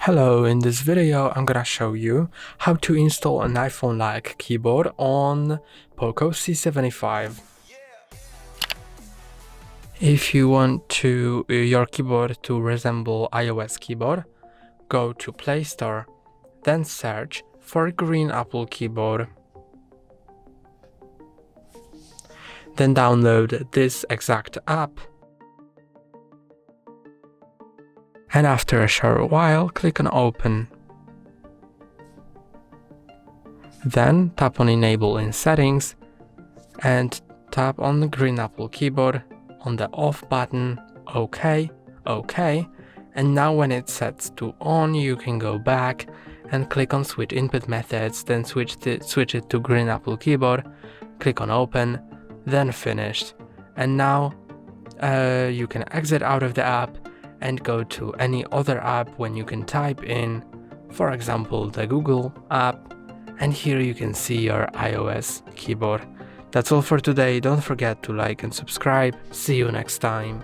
Hello, in this video I'm gonna show you how to install an iPhone-like keyboard on Poco C75. If you want your keyboard to resemble iOS keyboard, go to Play Store, then search for Green Apple keyboard. Then download this exact app. And after a short while, click on Open. Then tap on Enable in Settings and tap on the Green Apple keyboard on the Off button, OK, and now when it sets to On, you can go back and click on Switch Input Methods, then switch it to Green Apple keyboard, click on Open, then Finished. And now you can exit out of the app and go to any other app when you can type in, for example, the Google app, and here you can see your iOS keyboard. That's all for today. Don't forget to like and subscribe. See you next time.